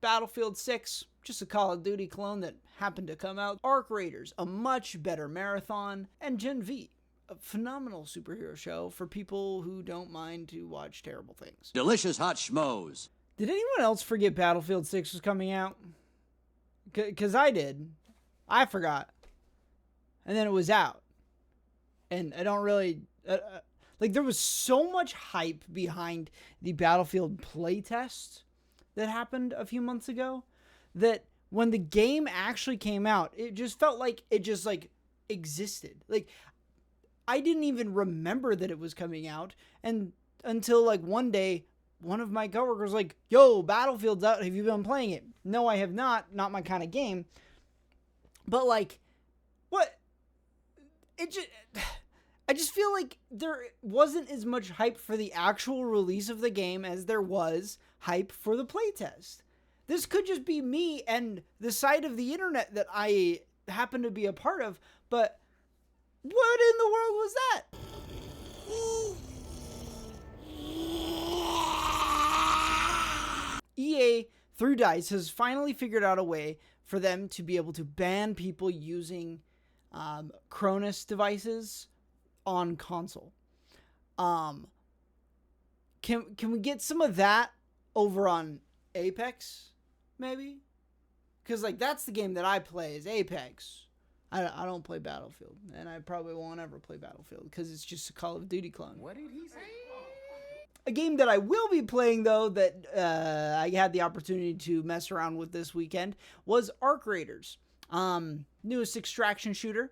Battlefield 6, just a Call of Duty clone that happened to come out. Arc Raiders, a much better marathon. And Gen V, a phenomenal superhero show for people who don't mind to watch terrible things. Delicious hot schmoes. Did anyone else forget Battlefield 6 was coming out? Because I did. I forgot. And then it was out. And I don't really... there was so much hype behind the Battlefield playtest that happened a few months ago that when the game actually came out, it just felt like it just, existed. I didn't even remember that it was coming out and until, one day... one of my coworkers was like, yo, Battlefield's out. Have you been playing it? No, I have not. Not my kind of game. But, what? I just feel like there wasn't as much hype for the actual release of the game as there was hype for the playtest. This could just be me and the side of the internet that I happen to be a part of, but what in the world was that? EA, through DICE, has finally figured out a way for them to be able to ban people using Cronus devices on console. Can we get some of that over on Apex, maybe? Because, that's the game that I play is Apex. I don't play Battlefield, and I probably won't ever play Battlefield because it's just a Call of Duty clone. What did he say? A game that I will be playing, though, that I had the opportunity to mess around with this weekend was Arc Raiders, newest extraction shooter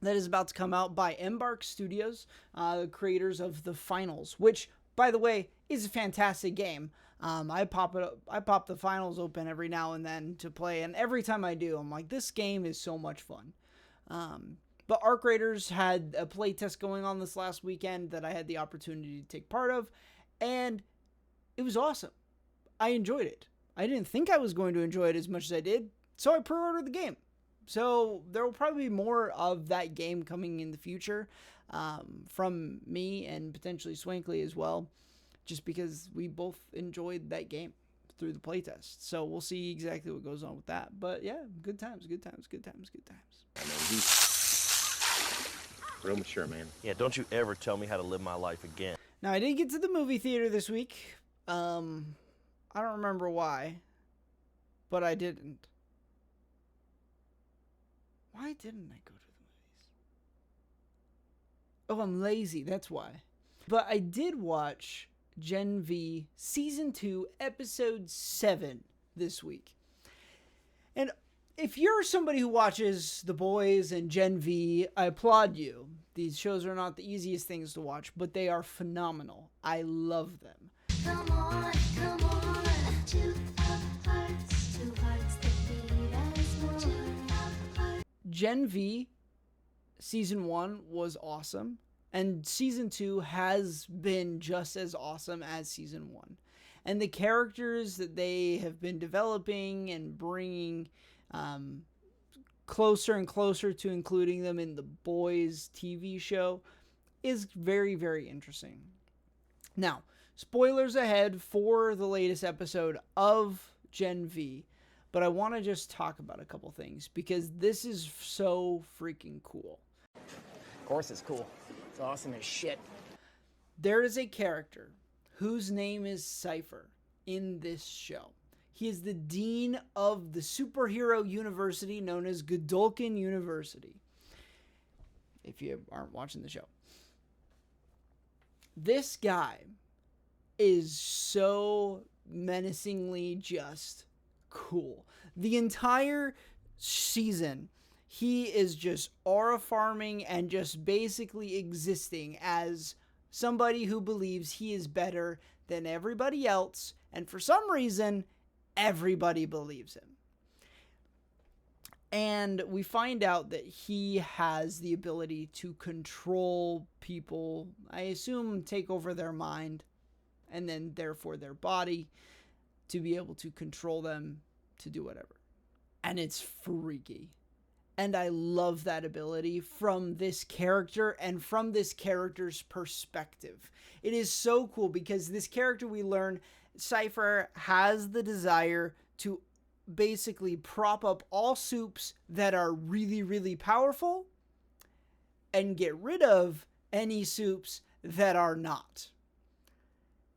that is about to come out by Embark Studios, the creators of The Finals, which, by the way, is a fantastic game. I pop the Finals open every now and then to play, and every time I do, I'm like, this game is so much fun. But Arc Raiders had a playtest going on this last weekend that I had the opportunity to take part of, and it was awesome. I enjoyed it. I didn't think I was going to enjoy it as much as I did, so I pre-ordered the game. So there will probably be more of that game coming in the future from me and potentially Swankley as well, just because we both enjoyed that game through the playtest. So we'll see exactly what goes on with that. But yeah, good times. I mean, he's real mature, man. Yeah, don't you ever tell me how to live my life again. Now, I didn't get to the movie theater this week. I don't remember why, but I didn't. Why didn't I go to the movies? Oh, I'm lazy, that's why. But I did watch Gen V Season 2, Episode 7 this week. And if you're somebody who watches The Boys and Gen V, I applaud you. These shows are not the easiest things to watch, but they are phenomenal. I love them. Come on, two hearts that beat as one. Gen V Season 1 was awesome, and Season 2 has been just as awesome as Season 1. And the characters that they have been developing and bringing closer and closer to including them in the Boys TV show is very, very interesting. Now, spoilers ahead for the latest episode of Gen V, but I want to just talk about a couple things because this is so freaking cool. Of course it's cool. It's awesome as shit. There is a character whose name is Cypher in this show. He is the dean of the superhero university known as Godolkin University, if you aren't watching the show. This guy is so menacingly just cool. The entire season, he is just aura farming and just basically existing as somebody who believes he is better than everybody else, and for some reason, everybody believes him. And we find out that he has the ability to control people, I assume take over their mind, and then therefore their body, to be able to control them to do whatever. And it's freaky. And I love that ability from this character and from this character's perspective. It is so cool because this character, we learn Cypher has the desire to basically prop up all soups that are really, really powerful and get rid of any soups that are not.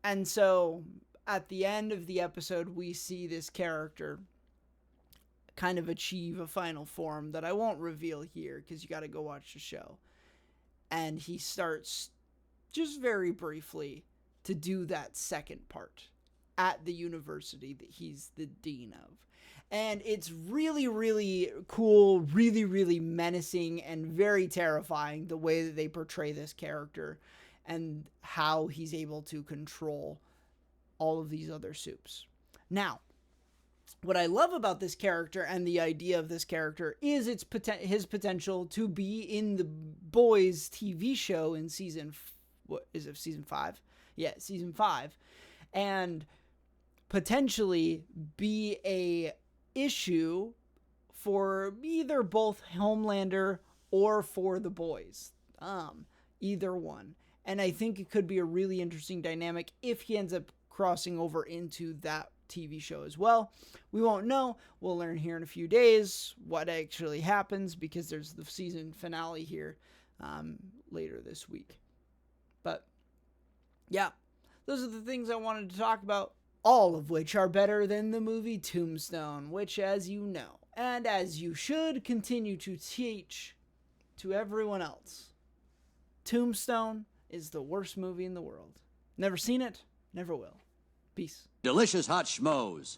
And so at the end of the episode, we see this character kind of achieve a final form that I won't reveal here because you got to go watch the show. And he starts just very briefly to do that second part at the university that he's the dean of. And it's really, really cool, really, really menacing, and very terrifying the way that they portray this character and how he's able to control all of these other soups. Now, what I love about this character and the idea of this character is his potential to be in the Boys TV show in season 5? Yeah, season 5. And potentially be a issue for either both Homelander or for the Boys. Either one. And I think it could be a really interesting dynamic if he ends up crossing over into that TV show as well. We won't know. We'll learn here in a few days what actually happens because there's the season finale here later this week. But yeah, those are the things I wanted to talk about, all of which are better than the movie Tombstone, which, as you know, and as you should continue to teach to everyone else, Tombstone is the worst movie in the world. Never seen it, never will. Peace. Delicious hot schmoes.